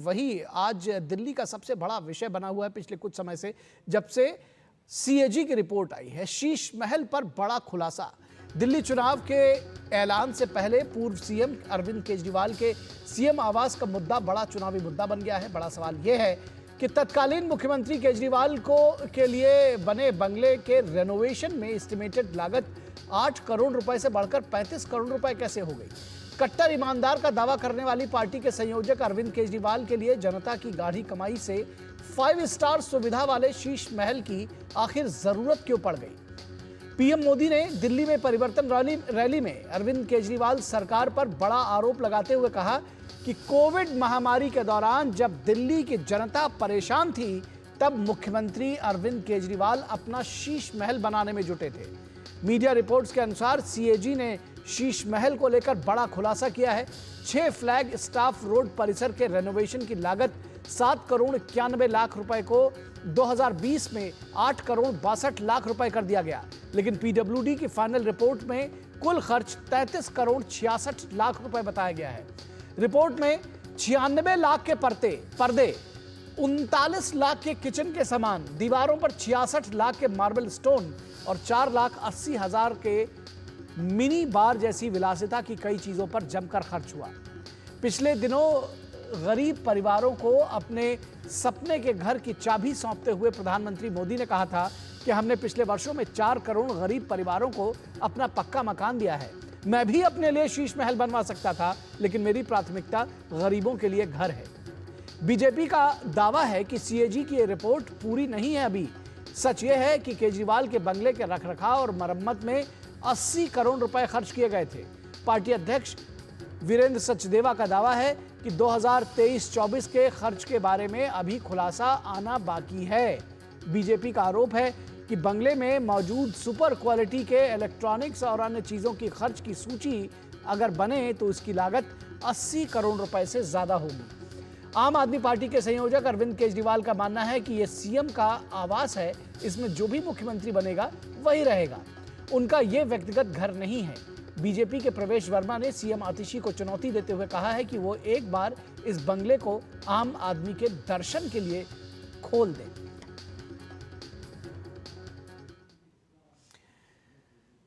वही आज दिल्ली का सबसे बड़ा विषय बना हुआ है पिछले कुछ समय से, जब से सीएजी की रिपोर्ट आई है। शीश महल पर बड़ा खुलासा। दिल्ली चुनाव के ऐलान से पहले पूर्व सीएम अरविंद केजरीवाल के सीएम आवास का मुद्दा बड़ा चुनावी मुद्दा बन गया है। बड़ा सवाल यह है कि तत्कालीन मुख्यमंत्री केजरीवाल के लिए बने बंगले के रेनोवेशन में एस्टिमेटेड लागत 8 करोड़ रुपए से बढ़कर 35 करोड़ रुपए कैसे हो गई। कट्टर ईमानदार का दावा करने वाली पार्टी के संयोजक अरविंद केजरीवाल के लिए जनता की गाढ़ी कमाई से 5 स्टार सुविधा वाले शीश महल की आखिर जरूरत क्यों पड़ गई। पीएम मोदी ने दिल्ली में परिवर्तन रैली में अरविंद केजरीवाल सरकार पर बड़ा आरोप लगाते हुए कहा कि कोविड महामारी के दौरान जब दिल्ली की जनता परेशान थी, तब मुख्यमंत्री अरविंद केजरीवाल अपना शीश महल बनाने में जुटे थे। मीडिया रिपोर्ट्स के अनुसार सीएजी ने शीश महल को लेकर बड़ा खुलासा किया है। 6 फ्लैग स्टाफ रोड परिसर के रेनोवेशन की लागत 7 करोड़ 91 लाख रुपए को 2020 में 8 करोड़ 62 लाख रुपए कर दिया गया, लेकिन पीडब्ल्यूडी की फाइनल रिपोर्ट में कुल खर्च 33 करोड़ 66 लाख रुपए बताया गया है। रिपोर्ट में 96 लाख के पर्दे, 39 लाख के किचन के सामान, दीवारों पर 66 लाख के मार्बल स्टोन और 4,80,000 के मिनी बार जैसी विलासिता की कई चीजों पर जमकर खर्च हुआ। पिछले दिनों गरीब परिवारों को अपने सपने के घर की चाबी सौंपते हुए प्रधानमंत्री मोदी ने कहा था कि हमने पिछले वर्षों में 4 करोड़ गरीब परिवारों को अपना पक्का मकान दिया है। मैं भी अपने लिए शीश महल बनवा सकता था, लेकिन मेरी प्राथमिकता गरीबों के लिए घर है। बीजेपी का दावा है कि सीएजी की यह रिपोर्ट पूरी नहीं है। अभी सच यह है कि केजरीवाल के बंगले के रखरखाव और मरम्मत में 80 करोड़ रुपए खर्च किए गए थे। पार्टी अध्यक्ष वीरेंद्र सचदेवा का दावा है कि 2023-24 के खर्च के बारे में अभी खुलासा आना बाकी है। बीजेपी का आरोप है कि बंगले में मौजूद सुपर क्वालिटी के इलेक्ट्रॉनिक्स और अन्य चीजों की खर्च की सूची अगर बने तो इसकी लागत 80 करोड़ रुपए से ज्यादा होगी। आम आदमी पार्टी के संयोजक अरविंद केजरीवाल का मानना है कि यह सीएम का आवास है, इसमें जो भी मुख्यमंत्री बनेगा वही रहेगा, उनका यह व्यक्तिगत घर नहीं है। बीजेपी के प्रवेश वर्मा ने सीएम आतिशी को चुनौती देते हुए कहा है कि वो एक बार इस बंगले को आम आदमी के दर्शन के लिए खोल दें।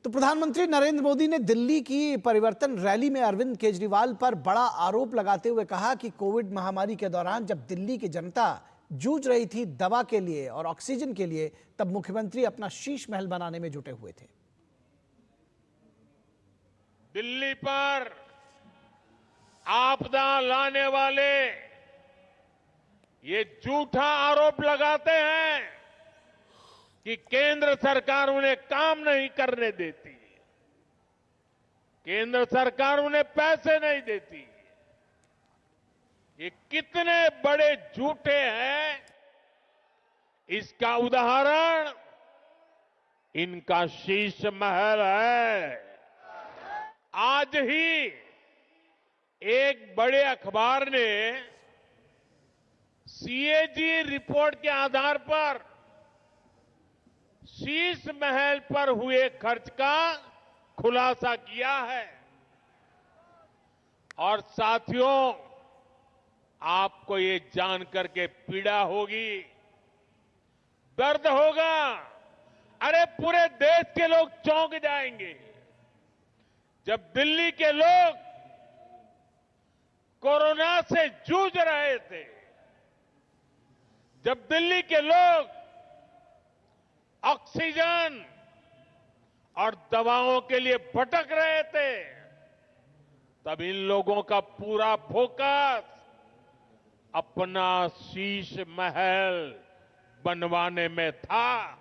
तो प्रधानमंत्री नरेंद्र मोदी ने दिल्ली की परिवर्तन रैली में अरविंद केजरीवाल पर बड़ा आरोप लगाते हुए कहा कि कोविड महामारी के दौरान जब दिल्ली की जनता जूझ रही थी दवा के लिए और ऑक्सीजन के लिए, तब मुख्यमंत्री अपना शीश महल बनाने में जुटे हुए थे। दिल्ली पर आपदा लाने वाले ये झूठा आरोप लगाते हैं कि केंद्र सरकार उन्हें काम नहीं करने देती, केंद्र सरकार उन्हें पैसे नहीं देती। ये कितने बड़े झूठे हैं, इसका उदाहरण इनका शीश महल है। आज ही एक बड़े अखबार ने सीएजी रिपोर्ट के आधार पर शीश महल पर हुए खर्च का खुलासा किया है। और साथियों, आपको ये जानकर के पीड़ा होगी, दर्द होगा, अरे पूरे देश के लोग चौंक जाएंगे जब दिल्ली के लोग कोरोना से जूझ रहे थे, जब दिल्ली के लोग ऑक्सीजन और दवाओं के लिए भटक रहे थे, तब इन लोगों का पूरा फोकस अपना शीश महल बनवाने में था।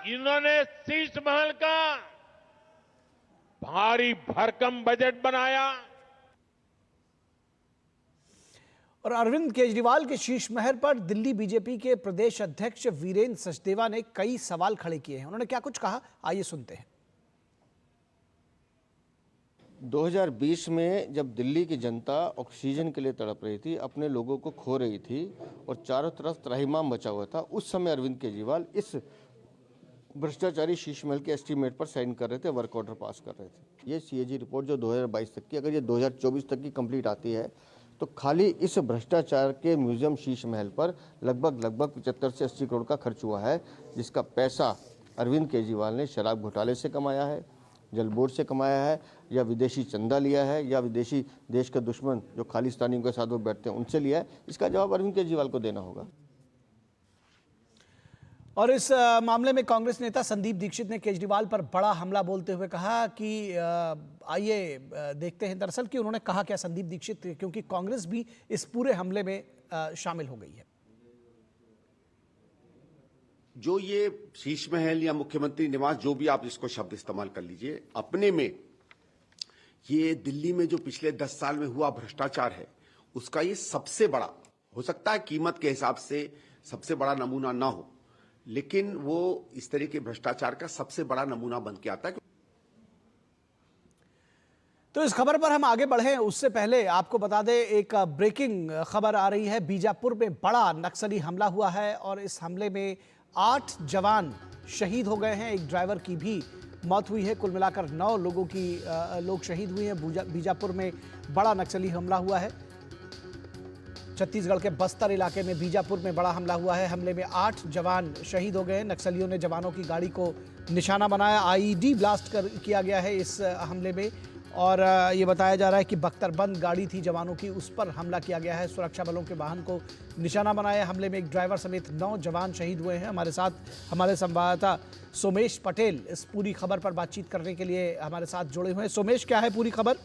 इन्होंने शीश महल का भारी भरकम बजट बनाया और अरविंद केजरीवाल के शीश महल पर दिल्ली बीजेपी के प्रदेश अध्यक्ष वीरेंद्र सचदेवा ने कई सवाल खड़े किए हैं। उन्होंने क्या कुछ कहा, आइए सुनते हैं। 2020 में जब दिल्ली की जनता ऑक्सीजन के लिए तड़प रही थी, अपने लोगों को खो रही थी और चारों तरफ त्राहिमाम मचा हुआ था, उस समय अरविंद केजरीवाल इस भ्रष्टाचारी शीश महल के एस्टीमेट पर साइन कर रहे थे, वर्क ऑर्डर पास कर रहे थे। ये सीएजी रिपोर्ट जो 2022 तक की, अगर ये 2024 तक की कंप्लीट आती है तो खाली इस भ्रष्टाचार के म्यूजियम शीश महल पर लगभग 75 से 80 करोड़ का खर्च हुआ है, जिसका पैसा अरविंद केजरीवाल ने शराब घोटाले से कमाया है, जल बोर्ड से कमाया है, या विदेशी चंदा लिया है, या विदेशी देश के दुश्मन जो खालिस्तानियों के साथ वो बैठते हैं उनसे लिया है। इसका जवाब अरविंद केजरीवाल को देना होगा। और इस मामले में कांग्रेस नेता संदीप दीक्षित ने केजरीवाल पर बड़ा हमला बोलते हुए कहा कि आइए देखते हैं दरअसल कि उन्होंने कहा क्या संदीप दीक्षित, क्योंकि कांग्रेस भी इस पूरे हमले में शामिल हो गई है। जो ये शीश महल या मुख्यमंत्री निवास, जो भी आप इसको शब्द इस्तेमाल कर लीजिए, अपने में ये दिल्ली में जो पिछले 10 साल में हुआ भ्रष्टाचार है उसका ये सबसे बड़ा, हो सकता है कीमत के हिसाब से सबसे बड़ा नमूना ना हो, लेकिन वो इस तरह के भ्रष्टाचार का सबसे बड़ा नमूना बन के आता है। तो इस खबर पर हम आगे बढ़े उससे पहले आपको बता दें, एक ब्रेकिंग खबर आ रही है। बीजापुर में बड़ा नक्सली हमला हुआ है और इस हमले में 8 जवान शहीद हो गए हैं, एक ड्राइवर की भी मौत हुई है। कुल मिलाकर 9 लोग शहीद हुए हैं। बीजापुर में बड़ा नक्सली हमला हुआ है। छत्तीसगढ़ के बस्तर इलाके में बीजापुर में बड़ा हमला हुआ है। हमले में 8 जवान शहीद हो गए। नक्सलियों ने जवानों की गाड़ी को निशाना बनाया। आईईडी ब्लास्ट किया गया है इस हमले में, और ये बताया जा रहा है कि बख्तरबंद गाड़ी थी जवानों की, उस पर हमला किया गया है। सुरक्षा बलों के वाहन को निशाना बनाया। हमले में एक ड्राइवर समेत 9 जवान शहीद हुए हैं। हमारे साथ हमारे संवाददाता सोमेश पटेल इस पूरी खबर पर बातचीत करने के लिए हमारे साथ जुड़े हुए हैं। सोमेश, क्या है पूरी खबर?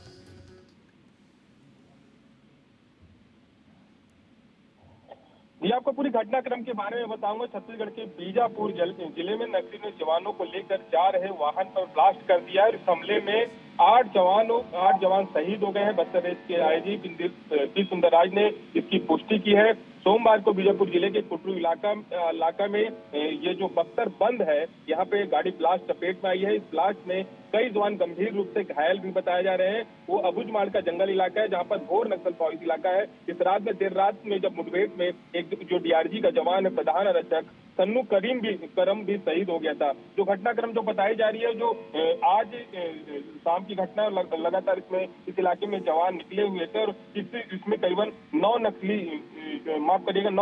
ये आपको पूरी घटनाक्रम के बारे में बताऊंगा। छत्तीसगढ़ के बीजापुर जिले में नक्सली ने जवानों को लेकर जा रहे वाहन पर ब्लास्ट कर दिया है। इस हमले में 8 जवान शहीद हो गए हैं। बस्तर रेंज के आईजी पी सुंदरराज ने इसकी पुष्टि की है। सोमवार को बीजापुर जिले के कुटरू इलाका में ये जो बख्तर बंद है, यहाँ पे गाड़ी ब्लास्ट चपेट में आई है। इस ब्लास्ट में कई जवान गंभीर रूप से घायल भी बताए जा रहे हैं। वो अबुझमाड़ का जंगल इलाका है, जहाँ पर घोर नक्सल प्रभावित इलाका है। इस रात में देर रात में जब मुठभेड़ में एक जो डीआरजी का जवान है, प्रधान आरक्षक सन्नू करम भी शहीद हो गया था। जो घटनाक्रम जो बताई जा रही है, जो आज शाम की घटना, लगातार इसमें इस इलाके में जवान निकले हुए थे और इसमें करीबन 9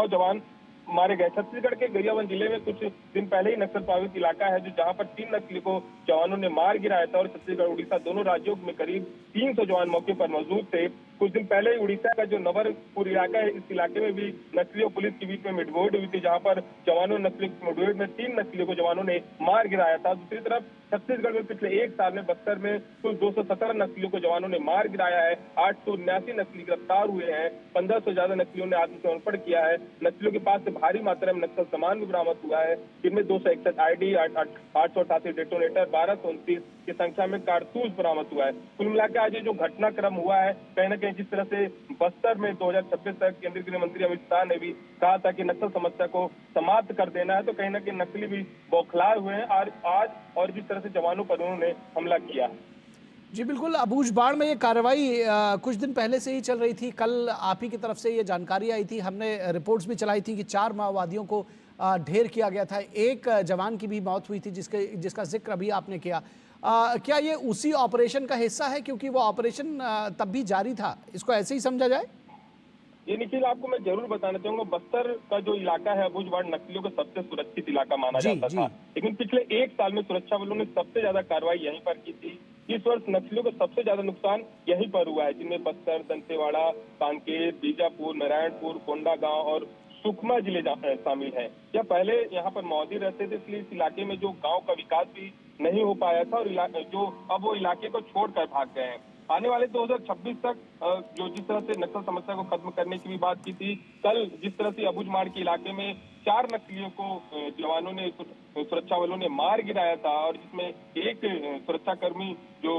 जवान मारे गए। छत्तीसगढ़ के गरियाबंद जिले में कुछ दिन पहले ही नक्सल प्रभावित इलाका है, जो जहां पर 3 नक्सलियों को जवानों ने मार गिराया था, और छत्तीसगढ़ उड़ीसा दोनों राज्यों में करीब 300 जवान मौके पर मौजूद थे। कुछ दिन पहले उड़ीसा का जो नवरपुर इलाका है, इस इलाके में भी नक्सलियों पुलिस के बीच में मुठभेड़ हुई थी, जहां पर जवानों नक्सली मुठभेड़ में 3 नक्सलियों को जवानों ने मार गिराया था। दूसरी तरफ छत्तीसगढ़ में पिछले 1 साल में बस्तर में कुल 217 नक्सलियों को जवानों ने मार गिराया है। 879 नक्सली गिरफ्तार हुए हैं। 1500 से ज्यादा नक्सलियों ने आत्मसमर्पण किया है। नक्सलियों के पास से भारी मात्रा में नक्सल सामान भी बरामद हुआ है, जिनमें 261 आईडी, 888 डेटोनेटर, 1229 की संख्या में कारतूस बरामद हुआ है। कुल मिलाकर आज ये जो घटनाक्रम हुआ है, कहीं न कहीं जिस तरह से बस्तर में 2026 तक केंद्रीय गृह मंत्री अमित शाह ने भी कहा था कि नक्सल समस्या को समाप्त कर देना है, तो कहीं न कहीं नक्सली भी बौखलाए हुए हैं आज, और जिस तरह से जवानों पर उन्होंने हमला किया। जी बिल्कुल, अबूझमाड़ में ये कार्रवाई कुछ दिन पहले से ही चल रही थी। कल आप ही की तरफ से ये जानकारी आई थी, हमने रिपोर्ट्स भी चलाई थी कि 4 माओवादियों को ढेर किया गया था। एक जवान की भी मौत हुई थी, जिसका जिक्र अभी आपने किया। क्या ये उसी ऑपरेशन का हिस्सा है, क्योंकि वो ऑपरेशन तब भी जारी था, इसको ऐसे ही समझा जाए? ये निखिल, आपको मैं जरूर बताना चाहूंगा, बस्तर का जो इलाका है अबूझमाड़ नक्सलियों का सबसे सुरक्षित इलाका माना जाता था, लेकिन पिछले 1 साल में सुरक्षा बलों ने सबसे ज्यादा कार्रवाई यहीं पर की थी। इस वर्ष नक्सलियों को सबसे ज्यादा नुकसान यहीं पर हुआ है, जिनमें बस्तर, दंतेवाड़ा, कांकेर, बीजापुर, नारायणपुर, कोंडागांव और सुकमा जिले शामिल हैं। या पहले यहाँ पर मौजूद रहते थे, इसलिए इस इलाके में जो गांव का विकास भी नहीं हो पाया था, और जो अब वो इलाके को छोड़कर भाग गए हैं। आने वाले 2026 तक जो जिस तरह से नक्सल समस्या को खत्म करने की भी बात की थी, कल जिस तरह से अबूझमाड़ के इलाके में 4 नक्सलियों को जवानों ने, सुरक्षा बलों ने मार गिराया था, और जिसमें एक सुरक्षाकर्मी जो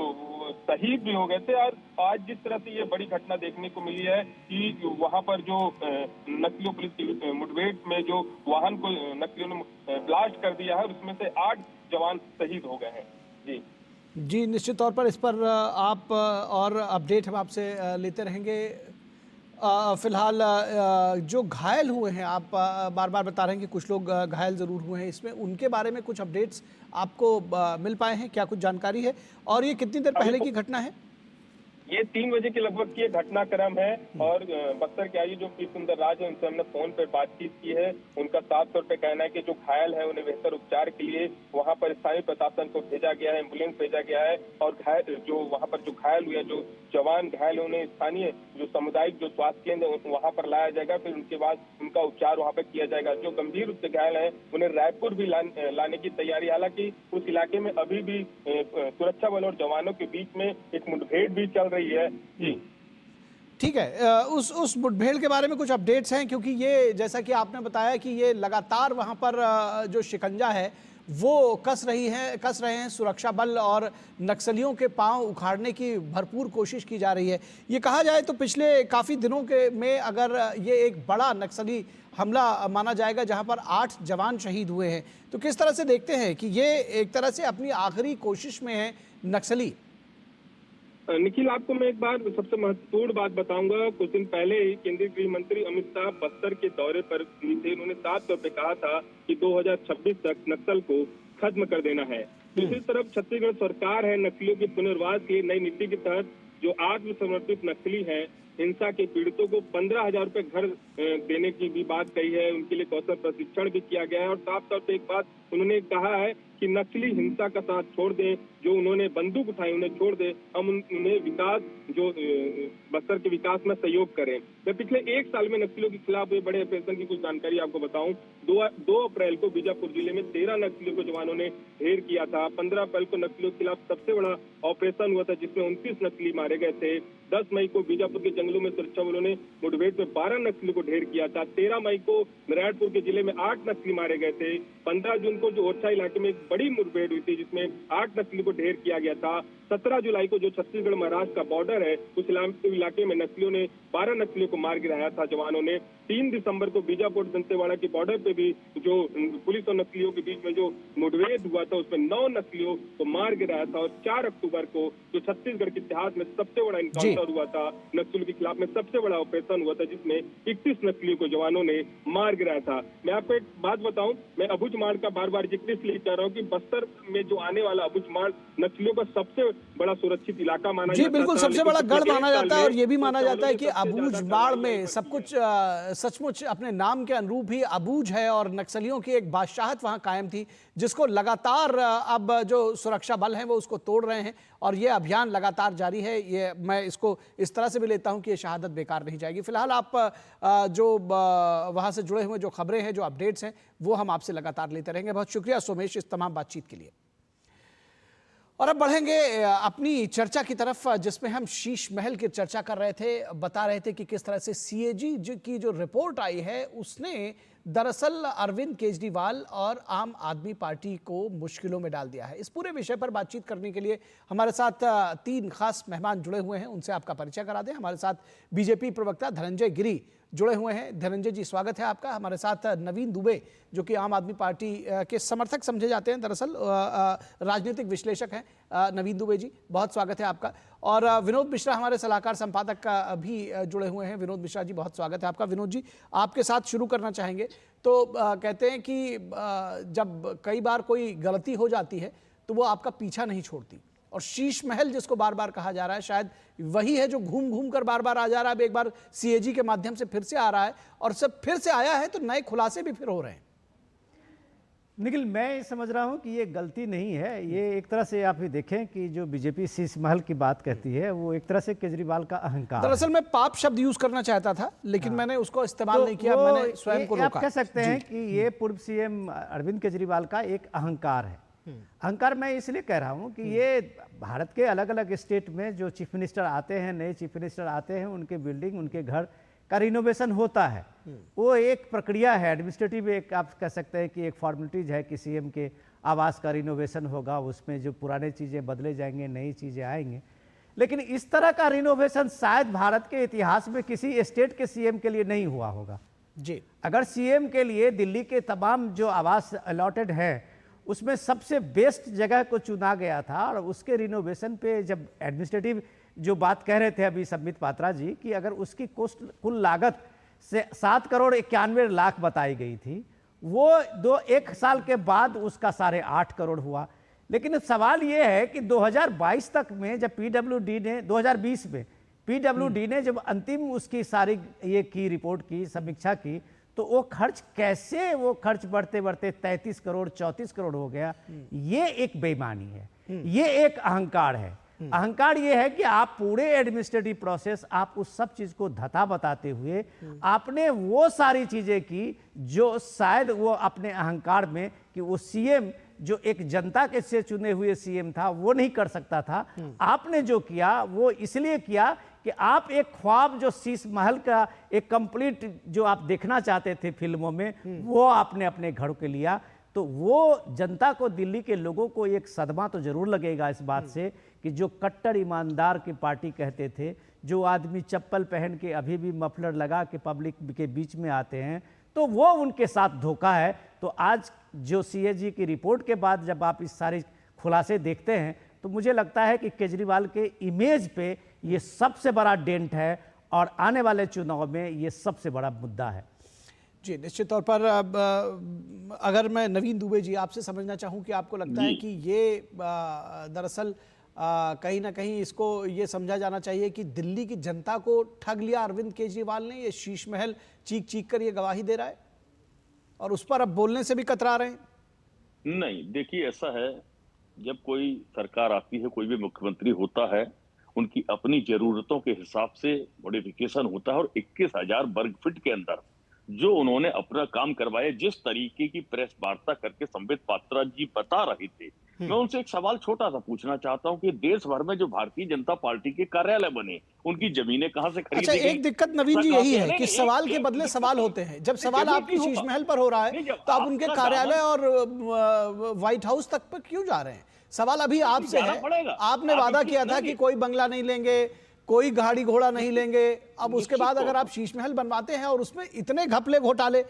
शहीद भी हो गए थे। और आज जिस तरह से ये बड़ी घटना देखने को मिली है कि वहां पर जो नक्सलियों पुलिस की मुठभेड़ में जो वाहन को नक्सलियों ने ब्लास्ट कर दिया है, उसमें से 8 जवान शहीद हो गए हैं। जी, निश्चित तौर पर इस पर आप और अपडेट हम आपसे लेते रहेंगे। फिलहाल जो घायल हुए हैं, आप बार बार बता रहे हैं कि कुछ लोग घायल ज़रूर हुए हैं, इसमें उनके बारे में कुछ अपडेट्स आपको मिल पाए हैं? क्या कुछ जानकारी है और ये कितनी देर पहले की घटना है? ये 3 बजे के लगभग की घटनाक्रम है और बक्सर के आईजी जो पी सुंदर राज है उनसे हमने फोन पर बातचीत की है। उनका साफ तौर पे कहना है कि जो घायल है उन्हें बेहतर उपचार के लिए वहां पर स्थानीय प्रशासन को भेजा गया है, एम्बुलेंस भेजा गया है और घायल जो वहां पर जो घायल हुए, जो जवान घायल है, उन्हें स्थानीय जो सामुदायिक जो स्वास्थ्य केंद्र है वहां पर लाया जाएगा। फिर उनके बाद उनका उपचार वहां पर किया जाएगा। जो गंभीर रूप से घायल है उन्हें रायपुर भी लाने की तैयारी, हालांकि उस इलाके में अभी भी सुरक्षा बल और जवानों के बीच में एक मुठभेड़ भी चल रही है। जी ठीक है, उस मुठभेड़ के बारे में कुछ अपडेट्स हैं? क्योंकि ये जैसा कि आपने बताया कि ये लगातार वहां पर जो शिकंजा है वो कस रहे हैं सुरक्षा बल और नक्सलियों के पांव उखाड़ने की भरपूर कोशिश की जा रही है। ये कहा जाए तो पिछले काफ़ी दिनों के में अगर ये एक बड़ा नक्सली हमला माना जाएगा जहां पर 8 जवान शहीद हुए हैं, तो किस तरह से देखते हैं कि ये एक तरह से अपनी आखिरी कोशिश में है नक्सली? निखिल, आपको मैं एक बार सबसे महत्वपूर्ण बात बताऊंगा। कुछ दिन पहले ही केंद्रीय गृह मंत्री अमित शाह बस्तर के दौरे पर थे। उन्होंने साफ तौर पे कहा था कि 2026 तक नक्सल को खत्म कर देना है। दूसरी तरफ छत्तीसगढ़ सरकार है नक्सलियों के पुनर्वास की नई नीति के तहत जो आत्मसमर्पित नक्सली हैं, हिंसा के पीड़ितों को 15,000 रुपए घर देने की भी बात कही है। उनके लिए कौशल प्रशिक्षण भी किया गया है और साफ तौर पे एक बात उन्होंने कहा है कि नक्सली हिंसा का साथ छोड़ दें, जो उन्होंने बंदूक उठाई उन्हें छोड़ दें, हम उन्हें विकास जो बस्तर के विकास में सहयोग करें। मैं पिछले 1 साल में नक्सलियों के खिलाफ हुए बड़े ऑपरेशन की कुछ जानकारी आपको बताऊं। 2 अप्रैल को बीजापुर जिले में 13 नक्सलियों को जवानों ने ढेर किया था। 15 अप्रैल को नक्सलियों के खिलाफ सबसे बड़ा ऑपरेशन हुआ था जिसमें 29 नक्सली मारे गए थे। 10 मई को बीजापुर के जंगलों में सुरक्षा बलों ने मुठभेड़ में 12 नक्सलियों को ढेर किया था। 13 मई को नारायणपुर के जिले में 8 नक्सली मारे गए थे। 15 जून को जो ओरछा इलाके में एक बड़ी मुठभेड़ हुई थी जिसमें 8 नक्सलियों को ढेर किया गया था। 17 जुलाई को जो छत्तीसगढ़ महाराष्ट्र का बॉर्डर है उस इलाके में नक्सलियों ने 12 नक्सलियों को मार गिराया था जवानों ने। 3 दिसंबर को बीजापुर दंतेवाड़ा के बॉर्डर पे भी जो पुलिस और नक्सलियों के बीच में जो मुठभेड़ हुआ था उसमें 9 नक्सलियों को मार गिराया था। और 4 अक्टूबर को जो छत्तीसगढ़ के इतिहास में सबसे बड़ा इनकाउंटर हुआ था नक्सलियों के खिलाफ में, सबसे बड़ा ऑपरेशन हुआ था जिसमें 31 नक्सलियों को जवानों ने मार गिराया था। मैं आपको एक बात बताऊं, मैं अबुझमाड़ का बार बार जिक्र इसलिए कर रहा हूँ कि बस्तर में जो आने वाला अबुझमाड़ नक्सलियों का सबसे बड़ा सुरक्षित इलाका माना जाता है। जी बिल्कुल, सबसे बड़ा गढ़ माना जाता है और ये भी माना जाता है कि अबुझमाड़ में सब कुछ सचमुच अपने नाम के अनुरूप ही अबूझ है और नक्सलियों की एक बादशाहत वहां कायम थी जिसको लगातार अब जो सुरक्षा बल हैं वो उसको तोड़ रहे हैं और ये अभियान लगातार जारी है। ये मैं इसको इस तरह से भी लेता हूं कि ये शहादत बेकार नहीं जाएगी। फिलहाल आप जो वहां से जुड़े हुए जो खबरें हैं, जो अपडेट्स हैं, वो हम आपसे लगातार लेते रहेंगे। बहुत शुक्रिया सोमेश इस तमाम बातचीत के लिए। और अब बढ़ेंगे अपनी चर्चा की तरफ जिसमें हम शीश महल की चर्चा कर रहे थे, बता रहे थे कि किस तरह से सीएजी की जो रिपोर्ट आई है उसने दरअसल अरविंद केजरीवाल और आम आदमी पार्टी को मुश्किलों में डाल दिया है। इस पूरे विषय पर बातचीत करने के लिए हमारे साथ 3 खास मेहमान जुड़े हुए हैं, उनसे आपका परिचय करा दें। हमारे साथ बीजेपी प्रवक्ता धनंजय गिरी जुड़े हुए हैं। धनंजय जी, स्वागत है आपका। हमारे साथ नवीन दुबे जो कि आम आदमी पार्टी के समर्थक समझे जाते हैं, दरअसल राजनीतिक विश्लेषक हैं। नवीन दुबे जी, बहुत स्वागत है आपका। और विनोद मिश्रा हमारे सलाहकार संपादक भी जुड़े हुए हैं। विनोद मिश्रा जी, बहुत स्वागत है आपका। विनोद जी, आपके साथ शुरू करना चाहेंगे। तो कहते हैं कि जब कई बार कोई गलती हो जाती है तो वो आपका पीछा नहीं छोड़ती, और शीश महल जिसको बार बार कहा जा रहा है शायद वही है जो घूम घूम कर बार बार आ जा रहा है। अब एक बार सीएजी के माध्यम से फिर से आ रहा है और सब फिर से आया है तो नए खुलासे भी फिर हो रहे हैं। निखिल, मैं समझ रहा हूं कि ये गलती नहीं है। ये एक तरह से आप ही देखें कि जो बीजेपी शीश महल की बात कहती है वो एक तरह से केजरीवाल का अहंकार। दरअसल मैं पाप शब्द यूज करना चाहता था लेकिन मैंने उसको इस्तेमाल नहीं किया, मैंने स्वयं को रोका। आप कह सकते हैं कि ये पूर्व सीएम अरविंद केजरीवाल का एक अहंकार है। अहंकार मैं इसलिए कह रहा हूं कि ये भारत के अलग अलग स्टेट में जो चीफ मिनिस्टर आते हैं, नए चीफ मिनिस्टर आते हैं, उनके बिल्डिंग, उनके घर का रिनोवेशन होता है। वो एक प्रक्रिया है, एडमिनिस्ट्रेटिव, एक आप कह सकते हैं कि एक फॉर्मेलिटीज है कि सीएम के आवास का रिनोवेशन होगा, उसमें जो पुराने चीज़ें बदले जाएंगे, नई चीज़ें आएंगे। लेकिन इस तरह का रिनोवेशन शायद भारत के इतिहास में किसी स्टेट के सीएम के लिए नहीं हुआ होगा जी। अगर सीएम के लिए दिल्ली के तमाम जो आवास अलॉटेड है उसमें सबसे बेस्ट जगह को चुना गया था और उसके रिनोवेशन पे जब एडमिनिस्ट्रेटिव जो बात कह रहे थे अभी संबित पात्रा जी कि अगर उसकी कुल लागत से 7,91,00,000 बताई गई थी, वो एक साल के बाद उसका 8.5 करोड़ हुआ। लेकिन सवाल ये है कि 2022 तक में जब पीडब्ल्यूडी ने 2020 में पीडब्ल्यूडी ने जब अंतिम उसकी सारी ये की रिपोर्ट की समीक्षा की, तो वो खर्च बढ़ते बढ़ते 33 करोड़ 34 करोड़ हो गया। ये एक बेईमानी है, ये एक अहंकार है। अहंकार ये है कि आप पूरे एडमिनिस्ट्रेटिव प्रोसेस, आप उस सब चीज को धता बताते हुए आपने वो सारी चीजें की जो शायद वो अपने अहंकार में कि वो सीएम जो एक जनता के से चुने हुए सीएम था वो नहीं कर सकता था। आपने जो किया वो इसलिए किया कि आप एक ख्वाब जो शीश महल का एक कंप्लीट जो आप देखना चाहते थे फिल्मों में, वो आपने अपने घर के लिया। तो वो जनता को, दिल्ली के लोगों को एक सदमा तो जरूर लगेगा इस बात से कि जो कट्टर ईमानदार की पार्टी कहते थे, जो आदमी चप्पल पहन के अभी भी मफलर लगा के पब्लिक के बीच में आते हैं, तो वो उनके साथ धोखा है। तो आज जो सीएजी की रिपोर्ट के बाद जब आप इस सारे खुलासे देखते हैं, तो मुझे लगता है कि केजरीवाल के इमेज पे ये सबसे बड़ा डेंट है और आने वाले चुनाव में ये सबसे बड़ा मुद्दा है। जी, निश्चित तौर पर अगर मैं नवीन दुबे जी आपसे समझना चाहूं कि आपको लगता है कि ये दरअसल कहीं ना कहीं इसको ये समझा जाना चाहिए कि दिल्ली की जनता को ठग लिया अरविंद केजरीवाल ने, ये शीश महल चीख चीख कर ये गवाही दे रहा है और उस पर अब बोलने से भी कतरा रहे हैं? नहीं, देखिए ऐसा है, जब कोई सरकार आती है, कोई भी मुख्यमंत्री होता है, उनकी अपनी जरूरतों के हिसाब से मॉडिफिकेशन होता है और 21,000 वर्ग फीट के अंदर जो उन्होंने अपना काम करवाया, जिस तरीके की प्रेस वार्ता करके संबित पात्रा जी बता रहे थे, मैं उनसे एक सवाल छोटा सा पूछना चाहता हूं कि देश भर में जो भारतीय जनता पार्टी के कार्यालय बने, उनकी जमीनें कहां से खरीदी अच्छा, गई? एक दिक्कत नवीन जी यही है कि सवाल के बदले सवाल होते हैं। जब सवाल आपकी शीश महल पर हो रहा है तो आप उनके कार्यालय और व्हाइट हाउस तक पर क्यों जा रहे हैं? सवाल अभी आपसे है। आपने वादा किया था कि कोई बंगला नहीं लेंगे, कोई गाड़ी घोड़ा नहीं लेंगे। अब उसके बाद अगर आप शीश महल बनवाते हैं और उसमें इतने घपले घोटाले,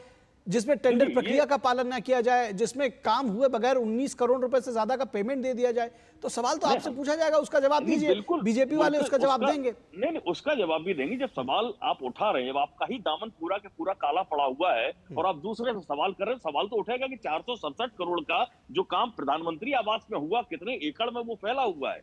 जिसमें टेंडर प्रक्रिया का पालन न किया जाए, जिसमें काम हुए बगैर 19 करोड़ रुपए से ज्यादा का पेमेंट दे दिया जाए, तो सवाल तो आपसे पूछा जाएगा, उसका जवाब दीजिए। बीजेपी वाले उसका जवाब देंगे? नहीं, उसका जवाब भी देंगे। जब सवाल आप उठा रहे हैं, आपका ही दामन पूरा के पूरा काला पड़ा हुआ है और आप दूसरे से सवाल कर रहे हैं, सवाल तो उठेगा कि 467 करोड़ का जो काम प्रधानमंत्री आवास में हुआ, कितने एकड़ में वो फैला हुआ है?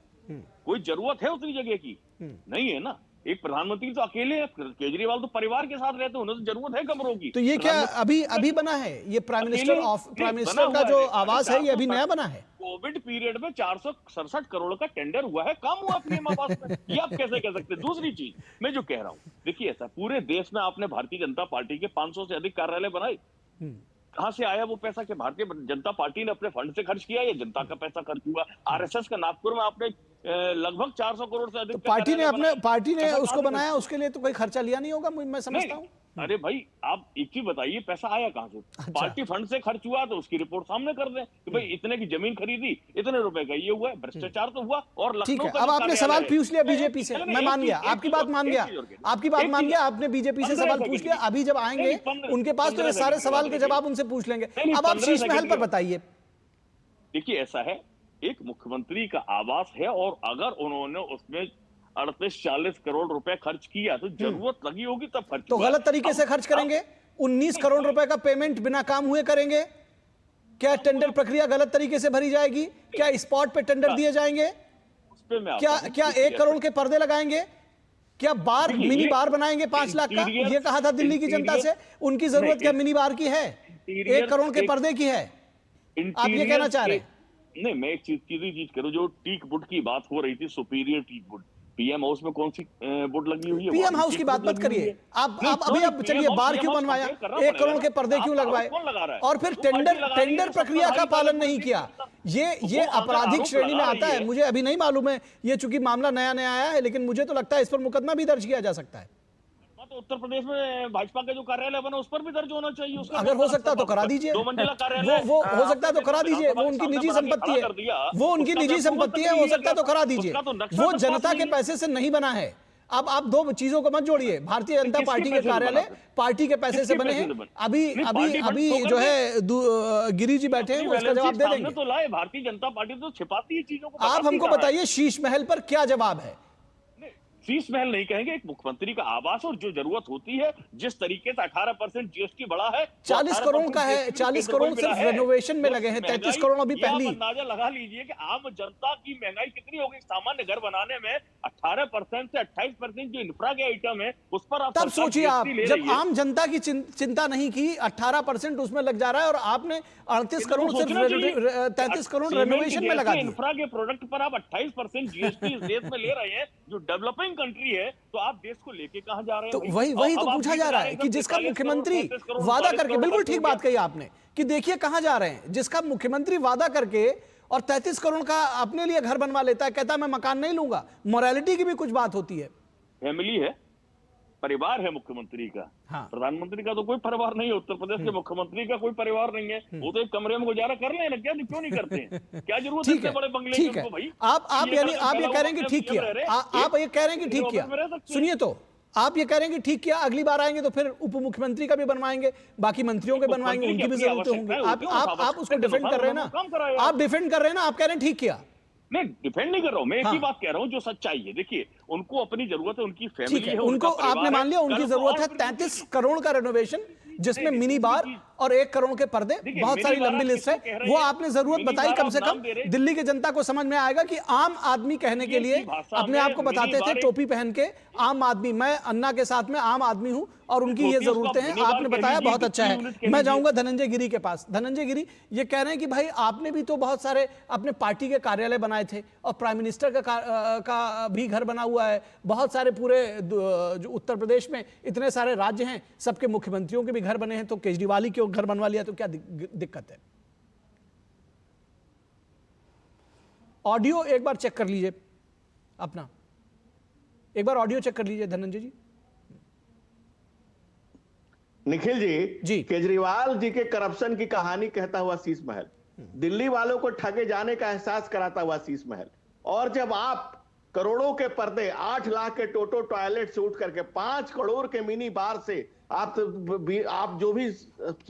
कोई जरूरत है उतनी जगह की? नहीं है ना। एक प्रधानमंत्री तो अकेले है, केजरीवाल तो परिवार के साथ रहते हैं, उन्हें तो जरूरत है कमरों की। तो ये क्या अभी बना है? ये प्राइम मिनिस्टर का जो आवास है, ये अभी नया बना है? कोविड पीरियड में 467 करोड़ का टेंडर हुआ है, काम हुआ पीएम आवास में। ये आप कैसे कह सकते हैं? दूसरी चीज मैं जो कह रहा हूं, देखिए ऐसा पूरे देश में आपने भारतीय जनता पार्टी के 500 से अधिक कार्यालय बनाए। कहां से आया वो पैसा? कि भारतीय जनता पार्टी ने अपने फंड से खर्च किया या जनता का पैसा खर्च हुआ? आरएसएस का नागपुर में आपने लगभग 400 करोड़ से अधिक तो पार्टी ने उसको बनाया, उसके लिए तो कोई खर्चा लिया नहीं होगा, मैं समझता हूँ। अरे भाई, आप एक चीज बताइए, पैसा आया कहां से? अच्छा। पार्टी फंड से खर्च हुआ तो उसकी रिपोर्ट सामने कर दें कि भाई इतने की जमीन खरीदी, इतने रुपए का ये हुआ, भ्रष्टाचार तो हुआ। और ठीक है, अब आपने सवाल पूछ लिया बीजेपी से, मैं मान गया, आपकी बात मान गया, आपने बीजेपी से सवाल पूछ लिया। अभी जब आएंगे उनके पास तो ये सारे सवाल के जवाब उनसे पूछ लेंगे। अब आप शीश महल पर बताइए। देखिए ऐसा है, एक मुख्यमंत्री का आवास है और अगर उन्होंने उसमें 38-40 करोड़ रुपए खर्च किया तो जरूरत लगी होगी तब खर्च। तो गलत तरीके से खर्च करेंगे? 19 करोड़ रुपए का पेमेंट बिना काम हुए करेंगे? क्या टेंडर प्रक्रिया गलत तरीके से भरी जाएगी? क्या स्पॉट पे टेंडर दिए जाएंगे? क्या 1 करोड़ के पर्दे लगाएंगे? क्या मिनी बार बनाएंगे 5 लाख का? ये कहा था दिल्ली की जनता से। उनकी जरूरत क्या मिनी बार की है? 1 करोड़ के पर्दे की है? आप ये कहना चाह रहे हैं? नहीं, मैं एक चीज करूं, जो टीक वुड की बात हो रही थी, superior teak wood, PM house में कौन सी वुड लगी हुई है? पीएम हाउस की बात मत करिए आप। अब चलिए, बार क्यों बनवाया? 1 करोड़ के पर्दे क्यों लगवाए? और फिर टेंडर प्रक्रिया का पालन नहीं किया। ये आपराधिक श्रेणी में आता है। मुझे अभी नहीं मालूम है, ये चूंकि मामला नया आया है, लेकिन मुझे तो लगता है इस पर मुकदमा भी दर्ज किया जा सकता है। तो उत्तर प्रदेश में भाजपा का जो कार्यालय बना उस पर भी दर्ज होना चाहिए। उसका अगर हो सकता तो करा दीजिए। 2 मंजिला कार्यालय वो हो सकता है तो करा दीजिए। वो उनकी निजी संपत्ति है, वो उनकी निजी संपत्ति है। हो सकता है तो करा दीजिए। वो जनता के पैसे से नहीं बना है। अब आप दो चीजों को मत जोड़िए। भारतीय जनता पार्टी के कार्यालय पार्टी के पैसे से बने हैं। अभी जो है गिरी जी बैठे हैं, वो इसका जवाब दे देंगे। तो लाए, भारतीय जनता पार्टी तो छिपाती है चीजों को। आप हमको बताइए, शीश महल पर क्या जवाब है? शीश महल नहीं कहेंगे, एक मुख्यमंत्री का आवास, और जो जरूरत होती है जिस तरीके से 18% जीएसटी बढ़ा है, 40 करोड़ का है, 40 करोड़ सिर्फ रेनोवेशन में लगे हैं, 33 करोड़ अभी पहली। अंदाजा लगा लीजिए कि आम जनता की महंगाई कितनी होगी। सामान्य घर बनाने में 18% से 28% जो इंफ्रा के आइटम है उस पर आप तब सोचिए आप, जब आम जनता की चिंता नहीं की, 18% उसमें लग जा रहा है और आपने 38 करोड़ सिर्फ 33 करोड़ रेनोवेशन में लगा दिए। इंफ्रा के प्रोडक्ट पर आप 28% जीएसटी इस देश में ले रहे हैं जो डेवलपिंग कंट्री है, तो आप देश को लेके कहां जा रहे हैं? तो वही तो पूछा जा रहा है कि जिसका मुख्यमंत्री वादा करके, बिल्कुल ठीक बात कही आपने कि देखिए कहां जा रहे हैं, जिसका मुख्यमंत्री वादा करके और 33 करोड़ का अपने लिए घर बनवा लेता है, कहता है मैं मकान नहीं लूंगा। मोरालिटी की भी कुछ बात होती है। फैमिली है, परिवार है मुख्यमंत्री का। हाँ। प्रधानमंत्री का तो कोई परिवार नहीं है, उत्तर प्रदेश के मुख्यमंत्री का कोई परिवार नहीं है। वो तो एक कमरे में गुजारा कर लें ना, क्या क्यों नहीं करते हैं? क्या जरूरत है इतने बड़े बंगले की उनको भाई? आप ये कह रहे हैं कि ठीक किया, आप ये कह रहे हैं कि ठीक किया। सुनिए, तो आप ये कह रहे हैं कि ठीक किया, अगली बार आएंगे तो फिर उप मुख्यमंत्री का भी बनवाएंगे, बाकी मंत्रियों के बनवाएंगे, उनकी भी जरूरतें होंगी। आप उसको डिफेंड कर रहे हैं ना, आप डिफेंड कर रहे हैं ना, आप कह रहे हैं ठीक किया। मैं डिफेंड नहीं कर रहा हूं, मैं एक ही बात कह रहा हूं जो सच्चाई है। देखिए, उनको अपनी जरूरत है, उनकी फैमिली है, उनको आपने मान लिया उनकी जरूरत है 33 करोड़ का रेनोवेशन, जिसमें मिनी बार और 1 करोड़ के पर्दे, बहुत सारी लंबी लिस्ट है, वो आपने जरूरत बताई। कम से कम दिल्ली की जनता को समझ में आएगा कि आम आदमी कहने के लिए अपने आप को बताते थे टोपी पहन के, आम आदमी, मैं अन्ना के साथ में आम आदमी हूं और उनकी ये जरूरतें हैं। आपने बताया, बहुत अच्छा है। मैं जाऊंगा धनंजय गिरी के पास। धनंजय गिरी ये कह रहे हैं कि भाई आपने भी तो बहुत सारे अपने पार्टी के कार्यालय बनाए थे और प्राइम मिनिस्टर का भी घर बना हुआ है, बहुत सारे पूरे जो उत्तर प्रदेश में इतने सारे राज्य हैं, सबके मुख्यमंत्रियों के भी घर बने हैं, तो केजरीवाल ही क्यों घर बनवा लिया, तो क्या दिक्कत है? ऑडियो एक बार चेक कर लीजिए अपना, एक बार ऑडियो चेक कर लीजिए धनंजय जी। निखिल जी, केजरीवाल जी के करप्शन की कहानी कहता हुआ शीश महल, दिल्ली वालों को ठगे जाने का एहसास कराता हुआ शीश महल, और जब आप करोड़ों के पर्दे, 8 लाख के टोटो टॉयलेट से उठ करके 5 करोड़ के मिनी बार से आप जो भी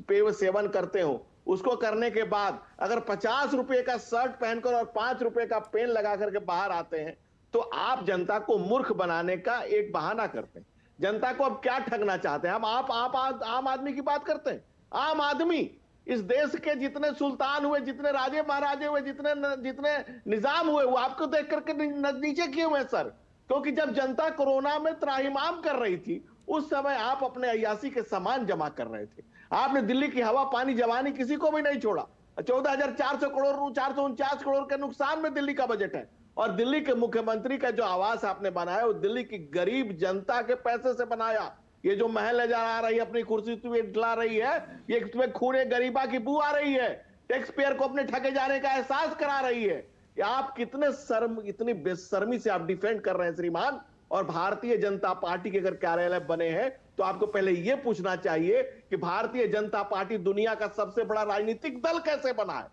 पेय सेवन करते हो उसको करने के बाद अगर 50 रुपए का शर्ट पहनकर और 5 रुपए का पेन लगा करके बाहर आते हैं, तो आप जनता को मूर्ख बनाने का एक बहाना करते हैं। जनता को अब क्या ठगना चाहते हैं? हम आप आम आदमी की बात करते हैं। आम आदमी, इस देश के जितने सुल्तान हुए, जितने राजे महाराजे हुए, जितने निजाम हुए, वो आपको देख करके नीचे किए हुए सर, क्योंकि जब जनता कोरोना में त्राहिमाम कर रही थी उस समय आप अपने अय्यासी के सामान जमा कर रहे थे। आपने दिल्ली की हवा पानी जवानी किसी को भी नहीं छोड़ा। 14,400 करोड़ 449 करोड़ के नुकसान में दिल्ली का बजट है, और दिल्ली के मुख्यमंत्री का जो आवास आपने बनाया वो दिल्ली की गरीब जनता के पैसे से बनाया। ये जो महल नजर आ रही है, अपनी कुर्सी तुम्हें ला रही है, ये तुम्हें खूने गरीबा की बू आ रही है, टैक्स पेयर को अपने ठगे जाने का एहसास करा रही है। कि आप इतनी बेशर्मी से आप डिफेंड कर रहे हैं श्रीमान। और भारतीय जनता पार्टी के अगर कार्यालय बने हैं तो आपको पहले यह पूछना चाहिए कि भारतीय जनता पार्टी दुनिया का सबसे बड़ा राजनीतिक दल कैसे बना है,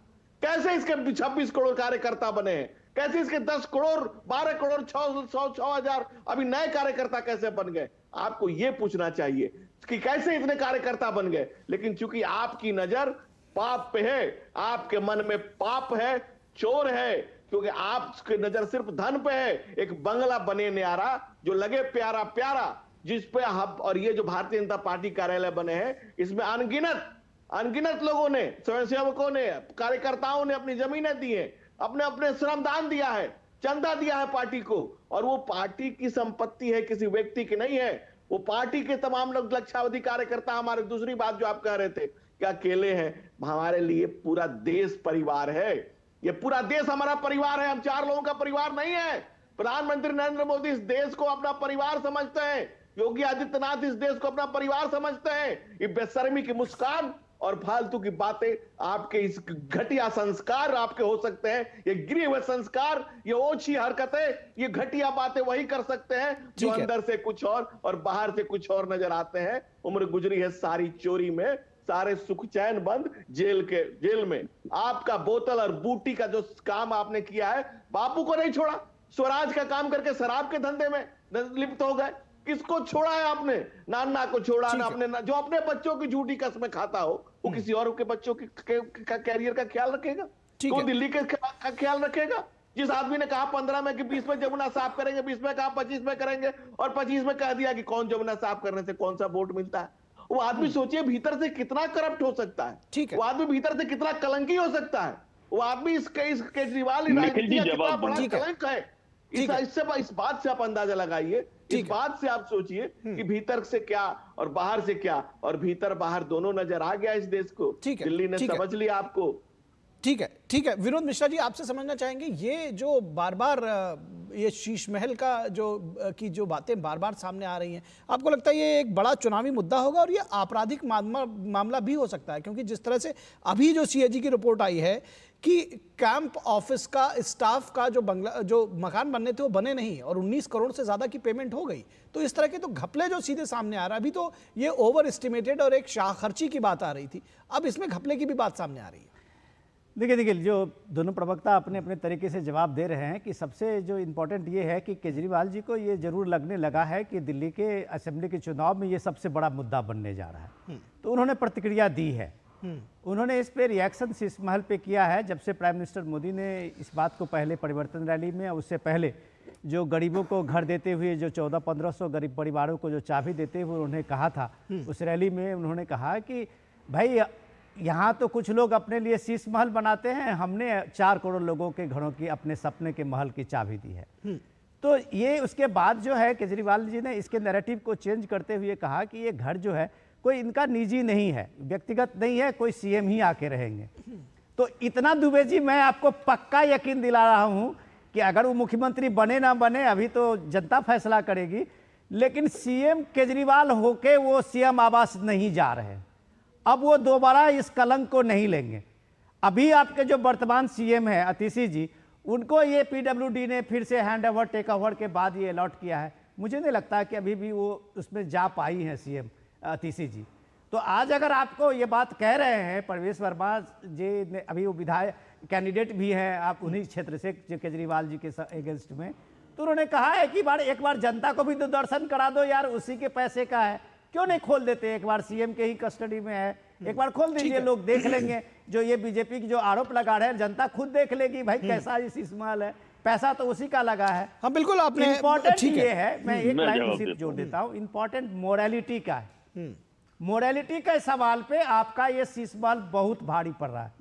कैसे इसके 26 करोड़ कार्यकर्ता बने हैं, कैसे इसके 10 करोड़ 12 करोड़ 6,000 अभी नए कार्यकर्ता कैसे बन गए। आपको यह पूछना चाहिए कि कैसे इतने कार्यकर्ता बन गए। लेकिन चूंकि आपकी नजर पाप पे है, आपके मन में पाप है, चोर है, क्योंकि आपकी नजर सिर्फ धन पे है। एक बंगला बने न्यारा जो लगे प्यारा प्यारा, जिस पे हम, और ये जो भारतीय जनता पार्टी कार्यालय बने हैं, इसमें अनगिनत लोगों ने, स्वयंसेवकों ने, कार्यकर्ताओं ने अपनी जमीनें दी हैं, अपने अपने श्रमदान दिया है, चंदा दिया है पार्टी को, और वो पार्टी की संपत्ति है, किसी व्यक्ति की नहीं है। वो पार्टी के तमाम लोग लक्षावधि कार्यकर्ता। हमारे दूसरी बात जो आप कह रहे थे क्या अकेले हैं, हमारे लिए पूरा देश परिवार है। ये पूरा देश हमारा परिवार है, हम 4 लोगों का परिवार नहीं है। प्रधानमंत्री नरेंद्र मोदी इस देश को अपना परिवार समझते हैं, योगी आदित्यनाथ इस देश को अपना परिवार समझते हैं। ये बेशर्मी की मुस्कान और फालतू की बातें, आपके इस घटिया संस्कार आपके हो सकते हैं, ये गिरे हुए संस्कार, ये ओछी हरकतें, ये घटिया बातें वही कर सकते हैं जो अंदर से कुछ और बाहर से कुछ और नजर आते हैं। उम्र गुजरी है सारी चोरी में, सारे सुख चैन बंद जेल में। आपका बोतल और बूटी का जो काम आपने किया है, बापू को नहीं छोड़ा, स्वराज का काम करके शराब के धंधे में लिप्त हो गए। किसको छोड़ा है आपने? नाना को छोड़ा ना आपने, जो अपने बच्चों की झूठी कसमें खाता हो वो किसी और के बच्चों का कैरियर का ख्याल रखेगा? तो दिल्ली का ख्याल रखेगा? जिस आदमी ने कहा 15 में कि 20 में जमुना साफ करेंगे, 20 में कहा 25 में करेंगे, और 25 में कह दिया कि कौन जमुना साफ करने से कौन सा वोट मिलता है। वो आदमी सोचिए भीतर से कितना करप्ट हो सकता है, ठीक है। वो आदमी भीतर से कितना कलंकी हो सकता है, वो आदमी इस केजरीवाल निखिल जी, कितना जवाब बड़ा ठीक है। कलंक है। इस बात से आप अंदाजा लगाइए, इस बात से आप सोचिए कि भीतर से क्या और बाहर से क्या, और भीतर बाहर दोनों नजर आ गया इस देश को। ठीक है, दिल्ली ने ठीक है। समझ लिया आपको। ठीक है, ठीक है। विनोद मिश्रा जी, आपसे समझना चाहेंगे, ये जो बार बार ये शीश महल का जो बातें बार बार सामने आ रही हैं, आपको लगता है ये एक बड़ा चुनावी मुद्दा होगा और ये आपराधिक मामला भी हो सकता है? क्योंकि जिस तरह से अभी जो सीएजी की रिपोर्ट आई है कि कैंप ऑफिस का स्टाफ का जो मकान बनने थे वो बने नहीं और 19 करोड़ से ज्यादा की पेमेंट हो गई, तो इस तरह के तो घपले जो सीधे सामने आ रहा है, अभी तो ये ओवर एस्टिमेटेड और एक शाहखर्ची की बात आ रही थी, अब इसमें घपले की भी बात सामने आ रही है। देखिए जो दोनों प्रवक्ता अपने अपने तरीके से जवाब दे रहे हैं कि सबसे जो इम्पोर्टेंट ये है कि केजरीवाल जी को ये जरूर लगने लगा है कि दिल्ली के असेंबली के चुनाव में ये सबसे बड़ा मुद्दा बनने जा रहा है, तो उन्होंने प्रतिक्रिया दी है। उन्होंने इस पे रिएक्शन शीश महल पे किया है, जब से प्राइम मिनिस्टर मोदी ने इस बात को पहले परिवर्तन रैली में, उससे पहले जो गरीबों को घर देते हुए जो 1400-1500 गरीब परिवारों को जो चाबी देते हुए उन्होंने कहा था, उस रैली में उन्होंने कहा कि भाई यहाँ तो कुछ लोग अपने लिए शीश महल बनाते हैं, हमने 4 करोड़ लोगों के घरों की अपने सपने के महल की चाबी दी है। तो ये उसके बाद जो है केजरीवाल जी ने इसके नैरेटिव को चेंज करते हुए कहा कि ये घर जो है कोई इनका निजी नहीं है, व्यक्तिगत नहीं है, कोई सीएम ही आके रहेंगे। तो इतना दुबे जी मैं आपको पक्का यकीन दिला रहा हूं कि अगर वो मुख्यमंत्री बने ना बने अभी तो जनता फैसला करेगी, लेकिन सीएम केजरीवाल होके वो सीएम आवास नहीं जा रहे, अब वो दोबारा इस कलंक को नहीं लेंगे। अभी आपके जो वर्तमान सीएम है अतिशी जी, उनको ये पीडब्ल्यूडी ने फिर से हैंड ओवर टेक ओवर के बाद ये अलॉट किया है, मुझे नहीं लगता कि अभी भी वो उसमें जा पाई हैं सीएम अतिशी जी। तो आज अगर आपको ये बात कह रहे हैं प्रवेश वर्मा जी ने, अभी वो विधायक कैंडिडेट भी हैं आप उन्हीं क्षेत्र से जो केजरीवाल जी के अगेंस्ट में, तो उन्होंने कहा है कि एक बार जनता को भी तो दर्शन करा दो यार, उसी के पैसे का है, क्यों नहीं खोल देते, एक बार सीएम के ही कस्टडी में है, एक बार खोल दीजिए, लोग देख लेंगे। जो ये बीजेपी की जो आरोप लगा रहे हैं जनता खुद देख लेगी भाई कैसा ये शीश महल है, पैसा तो उसी का लगा है। हाँ बिल्कुल, आपने इंपॉर्टेंट ये है, मैं एक लाइन सिर्फ जोड़ देता हूँ, इंपॉर्टेंट मोरालिटी का है। मोरालिटी के सवाल पे आपका ये शीश महल बहुत भारी पड़ रहा है।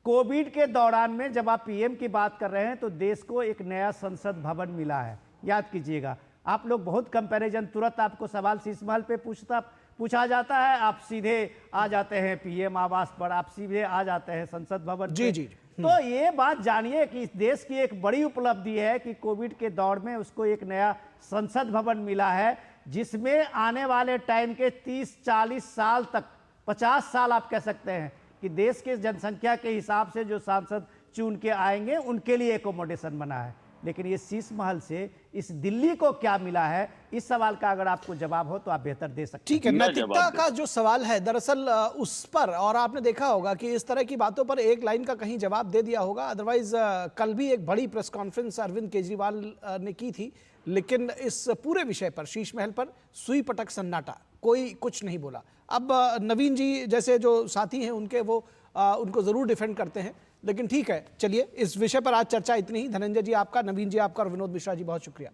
कोविड के दौरान में जब आप पीएम की बात कर रहे हैं तो देश को एक नया संसद भवन मिला है, याद कीजिएगा। आप लोग बहुत कंपैरिजन, तुरंत आपको सवाल शीश महल पे पूछा जाता है, आप सीधे आ जाते हैं पीएम आवास पर, आप सीधे आ जाते हैं संसद भवन जी जी। तो ये बात जानिए कि इस देश की एक बड़ी उपलब्धि है कि कोविड के दौर में उसको एक नया संसद भवन मिला है, जिसमें आने वाले टाइम के 30-40 साल तक, 50 साल आप कह सकते हैं कि देश के जनसंख्या के हिसाब से जो सांसद चुन के आएंगे उनके लिए एकोमोडेशन बना है। लेकिन ये शीश महल से इस दिल्ली को क्या मिला है, इस सवाल का अगर आपको जवाब हो तो आप बेहतर दे सकते हैं। ठीक है, नैतिकता का जो सवाल है दरअसल उस पर, और आपने देखा होगा कि इस तरह की बातों पर एक लाइन का कहीं जवाब दे दिया होगा। अदरवाइज कल भी एक बड़ी प्रेस कॉन्फ्रेंस अरविंद केजरीवाल ने की थी, लेकिन इस पूरे विषय पर, शीश महल पर सुई पटक सन्नाटा, कोई कुछ नहीं बोला। अब नवीन जी जैसे जो साथी हैं उनके उनको जरूर डिफेंड करते हैं, लेकिन ठीक है, चलिए इस विषय पर आज चर्चा इतनी ही। धनंजय जी आपका, नवीन जी आपका और विनोद मिश्रा जी बहुत शुक्रिया।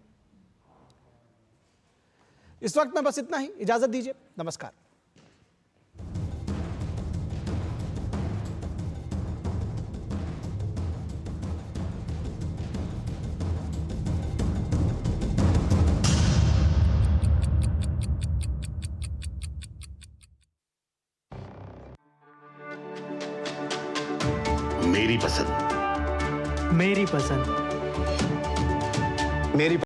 इस वक्त में बस इतना ही, इजाजत दीजिए, नमस्कार। मेरी पसंद। मेरी पसंद। मेरी